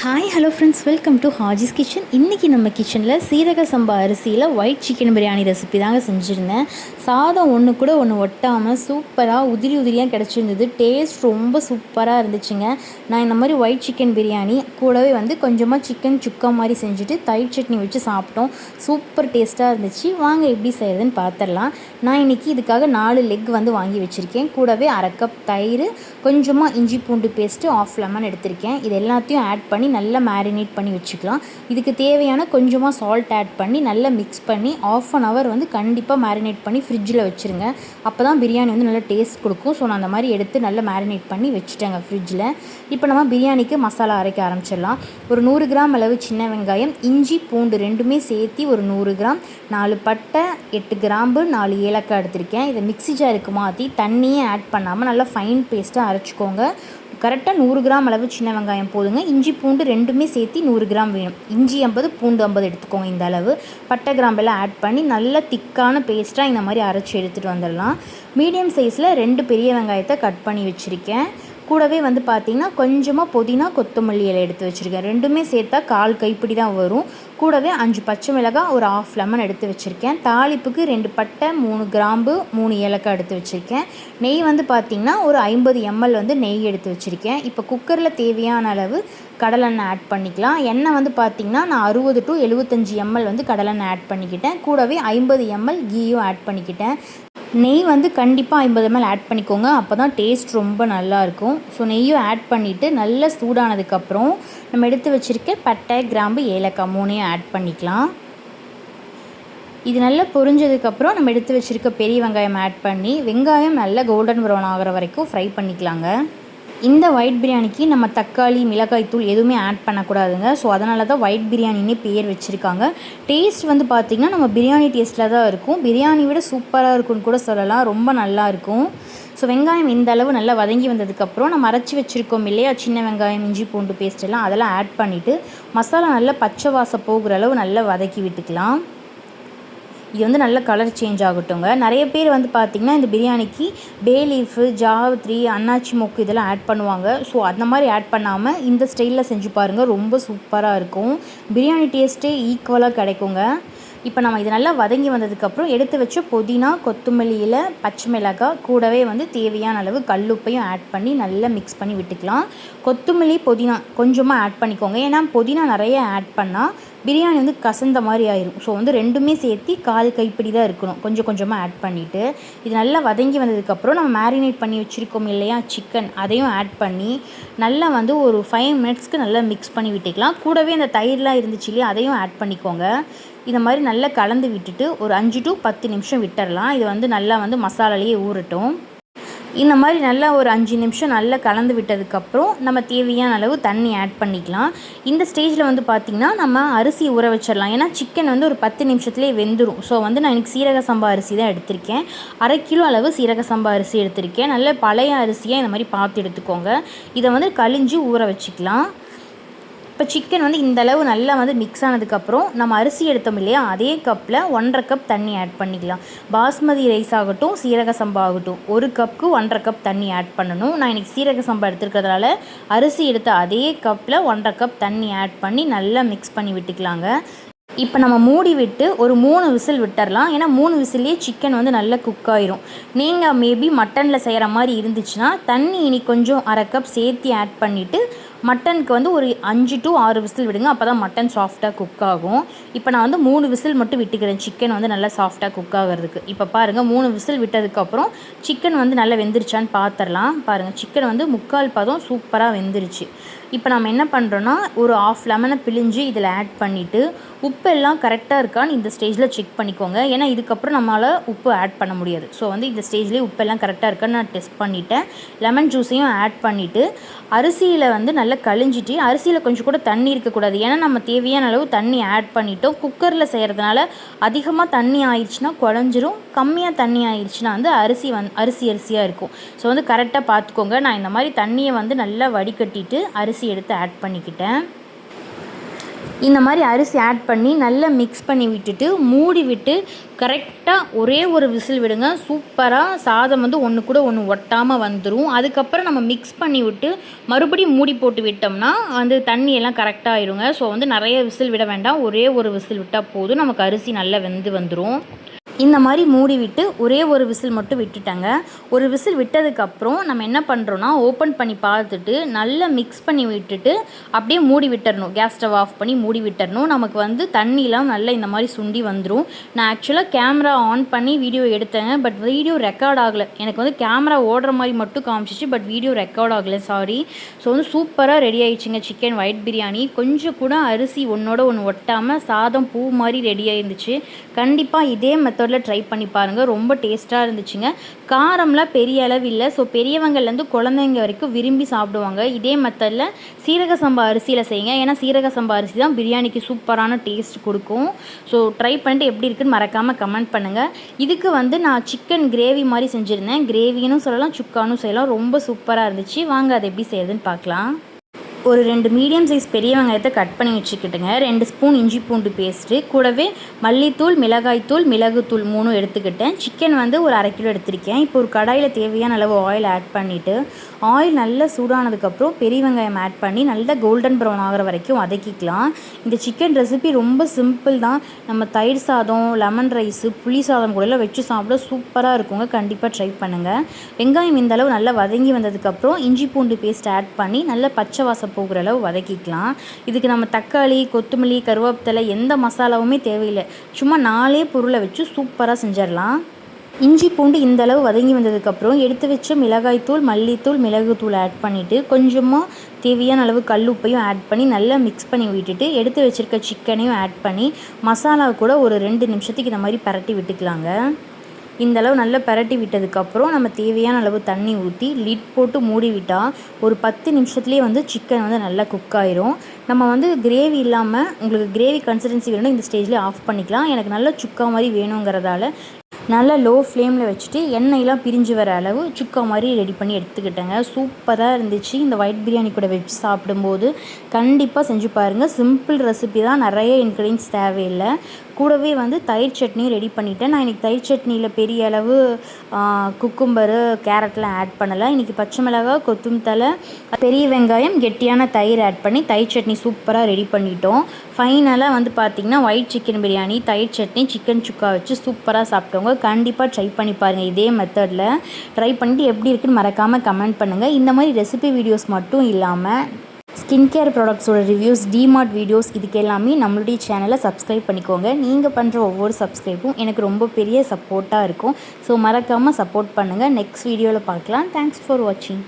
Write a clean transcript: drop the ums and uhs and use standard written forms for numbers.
Hi hello friends, welcome to Haji's kitchen. இன்றைக்கி நம்ம கிச்சனில் சீரக சம்பா அரிசியில் ஒயிட் சிக்கன் பிரியாணி ரெசிபி தாங்க செஞ்சுருந்தேன். சாதம் ஒன்று கூட ஒன்று ஒட்டாமல் சூப்பராக உதிரியாக கிடச்சிருந்தது. டேஸ்ட் ரொம்ப சூப்பராக இருந்துச்சுங்க. நான் இந்த மாதிரி ஒயிட் சிக்கன் பிரியாணி கூடவே கொஞ்சமாக சிக்கன் சுக்கா மாதிரி செஞ்சுட்டு தயிர் சட்னி வச்சு சாப்பிட்டோம். சூப்பர் டேஸ்ட்டாக இருந்துச்சு. வாங்க எப்படி செய்கிறதுன்னு பார்த்துடலாம். நான் இன்றைக்கி இதுக்காக 4 லெக் வாங்கி வச்சுருக்கேன். கூடவே அரை கப் தயிர், கொஞ்சமாக இஞ்சி பூண்டு பேஸ்ட்டு, ஆஃப் லெமன் எடுத்திருக்கேன். இது எல்லாத்தையும் ஆட் பண்ணி நல்லா மேரினேட் பண்ணி வச்சுக்கலாம். இதுக்கு தேவையான கொஞ்சமாக சால்ட் ஆட் பண்ணி நல்லா மிக்ஸ் பண்ணி ஆஃப் அன் ஹவர் கண்டிப்பாக மேரினேட் பண்ணி ஃப்ரிட்ஜில் வச்சுருங்க. அப்போ தான் பிரியாணி நல்லா டேஸ்ட் கொடுக்கும். ஸோ நான் அந்த மாதிரி எடுத்து நல்லா மேரினேட் பண்ணி வச்சுட்டேங்க ஃப்ரிட்ஜில். இப்போ நம்ம பிரியாணிக்கு மசாலா அரைக்க ஆரம்பிச்சிடலாம். ஒரு 100 கிராம் அளவு சின்ன வெங்காயம், இஞ்சி பூண்டு ரெண்டுமே சேர்த்து ஒரு 100 கிராம், 4 பட்டை, 8 கிராம்பு, 4 ஏலக்காய் எடுத்திருக்கேன். இதை மிக்ஸி ஜாருக்கு மாற்றி தண்ணியே ஆட் பண்ணாமல் நல்லா ஃபைன் பேஸ்ட்டாக அரைச்சிக்கோங்க. கரெக்டாக 100 கிராம் அளவு சின்ன வெங்காயம் போதுங்க. இஞ்சி பூண்டு ரெண்டுமே சேர்த்து 100 கிராம் வேணும். இஞ்சி 50, பூண்டு 50 எடுத்துக்கோங்க. இந்த அளவு பட்டை கிராம்பெல்லாம் ஆட் பண்ணி நல்லா திக்கான பேஸ்ட்டாக இந்த மாதிரி அரைச்சி எடுத்துகிட்டு வந்துடலாம். மீடியம் சைஸில் 2 பெரிய வெங்காயத்தை கட் பண்ணி வச்சுருக்கேன். கூடவே பார்த்திங்கன்னா கொஞ்சமாக புதினா, கொத்தமல்லி இலை எடுத்து வச்சுருக்கேன். ரெண்டுமே சேர்த்தா 1/4 கைப்பிடி தான் வரும். கூடவே 5 பச்சை மிளகாய், ஒரு ஆஃப் லெமன் எடுத்து வச்சுருக்கேன். தாளிப்புக்கு 2 பட்டை, 3 கிராம்பு, 3 ஏலக்காய் எடுத்து வச்சுருக்கேன். நெய் பார்த்திங்கன்னா ஒரு 50 ml நெய் எடுத்து வச்சுருக்கேன். இப்போ குக்கரில் தேவையான அளவு கடலெண்ணெய் ஆட் பண்ணிக்கலாம். எண்ணெய் பார்த்திங்கன்னா நான் 60 to 75 ml கடலெண்ணெய் ஆட் பண்ணிக்கிட்டேன். கூடவே 50 ml கீயும் ஆட் பண்ணிக்கிட்டேன். நெய் கண்டிப்பாக 50 ml ஆட் பண்ணிக்கோங்க. அப்போ தான் டேஸ்ட் ரொம்ப நல்லாயிருக்கும். ஸோ நெய்யும் ஆட் பண்ணிவிட்டு நல்லா சூடானதுக்கப்புறம் நம்ம எடுத்து வச்சுருக்க பட்டை, கிராம்பு, ஏலக்காய் 3ஐயும் ஆட் பண்ணிக்கலாம். இது நல்லா பொரிஞ்சதுக்கப்புறம் நம்ம எடுத்து வச்சுருக்க பெரிய வெங்காயம் ஆட் பண்ணி வெங்காயம் நல்லா கோல்டன் ப்ரௌன் ஆகிற வரைக்கும் ஃப்ரை பண்ணிக்கலாங்க. இந்த ஒயிட் பிரியாணிக்கு நம்ம தக்காளி, மிளகாய் தூள் எதுவுமே ஆட் பண்ணக்கூடாதுங்க. ஸோ அதனால தான் ஒயிட் பிரியாணின்னே பேர் வச்சுருக்காங்க. டேஸ்ட் பார்த்திங்கன்னா நம்ம பிரியாணி டேஸ்ட்டில் தான் இருக்கும். பிரியாணி விட சூப்பராக இருக்குன்னு கூட சொல்லலாம். ரொம்ப நல்லாயிருக்கும். ஸோ வெங்காயம் இந்த அளவு நல்லா வதங்கி வந்ததுக்கப்புறம் நம்ம அரைச்சி வச்சுருக்கோம் இல்லையா, சின்ன வெங்காயம், இஞ்சி பூண்டு பேஸ்ட் எல்லாம் அதெல்லாம் ஆட் பண்ணிவிட்டு மசாலா நல்லா பச்சை வாசம் போகிற அளவு நல்லா வதக்கி விட்டுக்கலாம். இது நல்ல கலர் சேஞ்ச் ஆகட்டுங்க. நிறைய பேர் பார்த்திங்கன்னா இந்த பிரியாணிக்கு பே லீஃபு, ஜாவத்ரி, அன்னாச்சி மொக்கு இதெல்லாம் ஆட் பண்ணுவாங்க. ஸோ அந்த மாதிரி ஆட் பண்ணாமல் இந்த ஸ்டைலில் செஞ்சு பாருங்கள். ரொம்ப சூப்பராக இருக்கும். பிரியாணி டேஸ்ட்டே ஈக்குவலாக கிடைக்குங்க. இப்போ நம்ம இது நல்லா வதங்கி வந்ததுக்கப்புறம் எடுத்து வச்ச புதினா, கொத்தமல்லி இலை, பச்சை மிளகாய், கூடவே தேவையான அளவு கல்லுப்பையும் ஆட் பண்ணி நல்லா மிக்ஸ் பண்ணி விட்டுக்கலாம். கொத்தமல்லி, புதினா கொஞ்சமாக ஆட் பண்ணிக்கோங்க. ஏன்னா புதினா நிறைய ஆட் பண்ணால் பிரியாணி கசந்த மாதிரி ஆயிரும். ஸோ ரெண்டுமே சேர்த்து 1/4 கைப்பிடி தான் இருக்கணும். கொஞ்சமாக ஆட் பண்ணிவிட்டு இது நல்லா வதங்கி வந்ததுக்கப்புறம் நம்ம மேரினேட் பண்ணி வச்சுருக்கோம் இல்லையா சிக்கன், அதையும் ஆட் பண்ணி நல்லா ஒரு 5 மினிட்ஸ்க்கு நல்லா மிக்ஸ் பண்ணி விட்டுக்கலாம். கூடவே அந்த தயிர்லாம் இருந்துச்சு இல்லையா, அதையும் ஆட் பண்ணிக்கோங்க. இந்த மாதிரி நல்லா கலந்து விட்டுட்டு ஒரு 5 to 10 நிமிஷம் விட்டுடலாம். இது நல்லா மசாலாலேயே ஊறட்டும். இந்த மாதிரி நல்லா ஒரு 5 நிமிஷம் நல்லா கலந்து விட்டதுக்கப்புறம் நம்ம தேவையான அளவு தண்ணி ஆட் பண்ணிக்கலாம். இந்த ஸ்டேஜில் பார்த்திங்கன்னா நம்ம அரிசி ஊற வச்சிடலாம். ஏன்னா சிக்கன் ஒரு 10 நிமிஷத்துலேயே வெந்துடும். ஸோ நான் இன்றைக்கி சீரக சம்பா அரிசி தான் எடுத்திருக்கேன். 1/2 கிலோ அளவு சீரக சம்பா அரிசி எடுத்திருக்கேன். நல்ல பழைய அரிசியாக இந்த மாதிரி பார்த்து எடுத்துக்கோங்க. இதை கழிஞ்சு ஊற வச்சுக்கலாம். இப்போ சிக்கன் இந்த அளவு நல்லா மிக்ஸ் ஆனதுக்கப்புறம் நம்ம அரிசி எடுத்தோம் இல்லையா, அதே கப்பில் 1/2 கப் தண்ணி ஆட் பண்ணிக்கலாம். பாஸ்மதி ரைஸ் ஆகட்டும், சீரக சம்பா ஆகட்டும், 1 கப்புக்கு 1/2 கப் தண்ணி ஆட் பண்ணணும். நான் இன்றைக்கி சீரக சம்பா எடுத்துருக்கிறதுனால அரிசி எடுத்த அதே கப்பில் 1/2 கப் தண்ணி ஆட் பண்ணி நல்லா மிக்ஸ் பண்ணி விட்டுக்கலாங்க. இப்போ நம்ம மூடி விட்டு ஒரு 3 விசில் விட்டுடலாம். ஏன்னா 3 விசில்லேயே சிக்கன் நல்லா குக் ஆயிரும். நீங்கள் மேபி மட்டனில் செய்கிற மாதிரி இருந்துச்சுன்னா தண்ணி இனி கொஞ்சம் 1/2 கப் சேர்த்து ஆட் பண்ணிவிட்டு மட்டனுக்கு ஒரு 5 to 6 விசில் விடுங்க. அப்போ தான் மட்டன் சாஃப்டாக குக் ஆகும். இப்போ நான் 3 விசில் மட்டும் விட்டுக்கிறேன் சிக்கன் நல்லா சாஃப்டாக குக் ஆகிறதுக்கு. இப்போ பாருங்கள் 3 விசில் விட்டதுக்கப்புறம் சிக்கன் நல்லா வெந்துருச்சான்னு பார்த்துடலாம். பாருங்கள் சிக்கன் 3/4 பதம் சூப்பராக வெந்துருச்சு. இப்போ நம்ம என்ன பண்ணுறோன்னா ஒரு ஆஃப் லெமனை பிழிஞ்சு இதில் ஆட் பண்ணிவிட்டு உப்பு எல்லாம் கரெக்டாக இருக்கான்னு இந்த ஸ்டேஜில் செக் பண்ணிக்கோங்க. ஏன்னா இதுக்கப்புறம் நம்மளால் உப்பு ஆட் பண்ண முடியாது. ஸோ இந்த ஸ்டேஜ்லேயே உப்பெல்லாம் கரெக்டாக இருக்கான்னு நான் டெஸ்ட் பண்ணிவிட்டேன். லெமன் ஜூஸையும் ஆட் பண்ணிவிட்டு அரிசியில் நல்லா கழிஞ்சிட்டு அரிசியில் கொஞ்சம் கூட தண்ணி இருக்கக்கூடாது. ஏன்னா நம்ம தேவையான அளவு தண்ணி ஆட் பண்ணிட்டோம். குக்கரில் செய்கிறதுனால அதிகமாக தண்ணி ஆயிடுச்சுன்னா குழஞ்சிரும், கம்மியாக தண்ணி ஆயிடுச்சுன்னா அரிசியாக இருக்கும். ஸோ கரெக்டாக பார்த்துக்கோங்க. நான் இந்த மாதிரி தண்ணியை நல்லா வடிகட்டிட்டு அரிசி எடுத்து ஆட் பண்ணிக்கிட்டேன். இந்த மாதிரி அரிசி ஆட் பண்ணி நல்லா மிக்ஸ் பண்ணி விட்டுட்டு மூடி விட்டு கரெக்டாக ஒரே ஒரு விசில் விடுங்க. சூப்பராக சாதம் வந்து ஒன்று கூட ஒன்று ஒட்டாமல் வந்துடும். அதுக்கப்புறம் நம்ம மிக்ஸ் பண்ணி விட்டு மறுபடியும் மூடி போட்டு விட்டோம்னா வந்து தண்ணியெல்லாம் கரெக்டாக ஆயிருங்க. ஸோ வந்து நிறைய விசில் விட வேண்டாம், ஒரே ஒரு விசில் விட்டால் போதும், நமக்கு அரிசி நல்லா வெந்து வந்துடும். இந்த மாதிரி மூடி விட்டு ஒரே ஒரு விசில் மட்டும் விட்டுட்டாங்க. ஒரு விசில் விட்டதுக்கப்புறம் நம்ம என்ன பண்ணுறோன்னா ஓப்பன் பண்ணி பார்த்துட்டு நல்லா மிக்ஸ் பண்ணி விட்டுட்டு அப்படியே மூடி விட்டுறணும். கேஸ் ஸ்டவ் ஆஃப் பண்ணி மூடி விட்டுறணும். நமக்கு வந்து தண்ணிலாம் நல்லா இந்த மாதிரி சுண்டி வந்துடும். நான் ஆக்சுவலாக கேமரா ஆன் பண்ணி வீடியோ எடுத்தேங்க, பட் வீடியோ ரெக்கார்ட் ஆகலை. எனக்கு வந்து கேமரா ஓடுற மாதிரி மட்டும் காமிச்சிச்சு, பட் வீடியோ ரெக்கார்ட் ஆகலை, சாரி. ஸோ வந்து சூப்பராக ரெடி ஆயிடுச்சுங்க சிக்கன் ஒயிட் பிரியாணி. கொஞ்சம் கூட அரிசி ஒன்றோட ஒன்று ஒட்டாமல் சாதம் பூ மாதிரி ரெடி ஆயிருந்துச்சு. கண்டிப்பாக இதே மெத்தட் ட்ரை பண்ணி பாருங்கள், ரொம்ப டேஸ்ட்டாக இருந்துச்சுங்க. காரம்லாம் பெரிய அளவு இல்லை. ஸோ பெரியவங்கள்லேருந்து குழந்தைங்க வரைக்கும் விரும்பி சாப்பிடுவாங்க. இதே மெத்தடில் சீரக சம்பா அரிசியில் செய்யுங்க. ஏன்னா சீரக சம்பா அரிசி தான் பிரியாணிக்கு சூப்பரான டேஸ்ட் கொடுக்கும். ஸோ ட்ரை பண்ணிட்டு எப்படி இருக்குன்னு மறக்காமல் கமெண்ட் பண்ணுங்கள். இதுக்கு வந்து நான் சிக்கன் கிரேவி மாதிரி செஞ்சுருந்தேன். கிரேவின்னு சொல்லலாம், சுக்கானும் செய்யலாம். ரொம்ப சூப்பராக இருந்துச்சு. வாங்க அதை எப்படி செய்யுதுன்னு பார்க்கலாம். ஒரு 2 மீடியம் சைஸ் பெரிய வெங்காயத்தை கட் பண்ணி வச்சுக்கிட்டுங்க. 2 ஸ்பூன் இஞ்சி பூண்டு பேஸ்ட்டு, கூடவே மல்லித்தூள், மிளகாய்த்தூள், மிளகுத்தூள் 3 எடுத்துக்கிட்டேன். சிக்கன் வந்து ஒரு 1/2 கிலோ எடுத்திருக்கேன். இப்போ ஒரு கடாயில் தேவையான அளவு ஆயில் ஆட் பண்ணிவிட்டு ஆயில் நல்லா சூடானதுக்கப்புறம் பெரிய வெங்காயம் ஆட் பண்ணி நல்லா கோல்டன் ப்ரௌன் ஆகிற வரைக்கும் வதக்கிக்கலாம். இந்த சிக்கன் ரெசிபி ரொம்ப சிம்பிள் தான். நம்ம தயிர் சாதம், லெமன் ரைஸு, புளி சாதம் கூடலாம் வச்சு சாப்பிட சூப்பராக இருக்குங்க. கண்டிப்பாக ட்ரை பண்ணுங்கள். வெங்காயம் இந்த அளவு நல்லா வதங்கி வந்ததுக்கப்புறம் இஞ்சி பூண்டு பேஸ்ட் ஆட் பண்ணி நல்லா பச்சை வாசம் போகிற அளவு வதக்கிக்கலாம். இதுக்கு நம்ம தக்காளி, கொத்தமல்லி, கருவேப்பிலை எந்த மசாலாவுமே தேவையில்லை. சும்மா 4 பொருளை வச்சு சூப்பராக செஞ்சிடலாம். இஞ்சி பூண்டு இந்த அளவு வதங்கி வந்ததுக்கப்புறம் எடுத்து வச்ச மிளகாய்த்தூள், மல்லித்தூள், மிளகுத்தூள் ஆட் பண்ணிவிட்டு கொஞ்சமாக தேவையான அளவு கல் உப்பையும் ஆட் பண்ணி நல்லா மிக்ஸ் பண்ணி விட்டுட்டு எடுத்து வச்சுருக்க சிக்கனையும் ஆட் பண்ணி மசாலா கூட ஒரு 2 நிமிஷத்துக்கு இந்த மாதிரி பரட்டி விட்டுக்கலாங்க. இந்தளவு நல்லா பரட்டி விட்டதுக்கப்புறம் நம்ம தேவையான அளவு தண்ணி ஊற்றி லிட் போட்டு மூடி விட்டால் ஒரு 10 நிமிஷத்துலேயே வந்து சிக்கன் வந்து நல்லா குக் ஆயிரும். நம்ம வந்து கிரேவி இல்லாமல் உங்களுக்கு கிரேவி கன்சிஸ்டன்சி வேணும்னா இந்த ஸ்டேஜ்லேயே ஆஃப் பண்ணிக்கலாம். எனக்கு நல்லா சுக்கா மாதிரி வேணுங்கிறதால நல்லா லோ ஃப்ளேமில் வச்சுட்டு எண்ணெயெலாம் பிரிஞ்சு வர அளவு சுக்கா மாதிரி ரெடி பண்ணி எடுத்துக்கிட்டேங்க. சூப்பராக இருந்துச்சு. இந்த ஒயிட் பிரியாணி கூட வச்சு சாப்பிடும்போது கண்டிப்பாக செஞ்சு பாருங்கள். சிம்பிள் ரெசிபி தான், நிறைய இன்க்ரீடியன்ஸ் தேவையில்லை. கூடவே வந்து தயிர் சட்னியும் ரெடி பண்ணிவிட்டேன். நான் இன்றைக்கி தயிர் சட்னியில் பெரிய அளவு குக்கும்பரு, கேரட்லாம் ஆட் பண்ணலை. இன்றைக்கி பச்சை மிளகாய், கொத்தமல்லி, பெரிய வெங்காயம், கெட்டியான தயிர் ஆட் பண்ணி தயிர் சட்னி சூப்பராக ரெடி பண்ணிட்டோம். ஃபைனலாக வந்து பார்த்திங்கன்னா ஒயிட் சிக்கன் பிரியாணி, தயிர் சட்னி, சிக்கன் சுக்கா வச்சு சூப்பராக சாப்பிட்டவங்க கண்டிப்பாக ட்ரை பண்ணி பாருங்கள். இதே மெத்தடில் ட்ரை பண்ணிவிட்டு எப்படி இருக்குன்னு மறக்காமல் கமெண்ட் பண்ணுங்கள். இந்த மாதிரி ரெசிபி வீடியோஸ் மட்டும் இல்லாமல் ஸ்கின் கேர் ப்ராடக்ட்ஸோட ரிவ்யூஸ், டிமார்ட் வீடியோஸ், இதுக்கு எல்லாமே நம்மளுடைய சேனலை சப்ஸ்கிரைப் பண்ணிக்கோங்க. நீங்கள் பண்ணுற ஒவ்வொரு சப்ஸ்கிரைப்பும் எனக்கு ரொம்ப பெரிய சப்போர்ட்டாக இருக்கும். ஸோ மறக்காமல் சப்போர்ட் பண்ணுங்கள். நெக்ஸ்ட் வீடியோவில் பார்க்கலாம். தேங்க்ஸ் ஃபார் வாட்சிங்.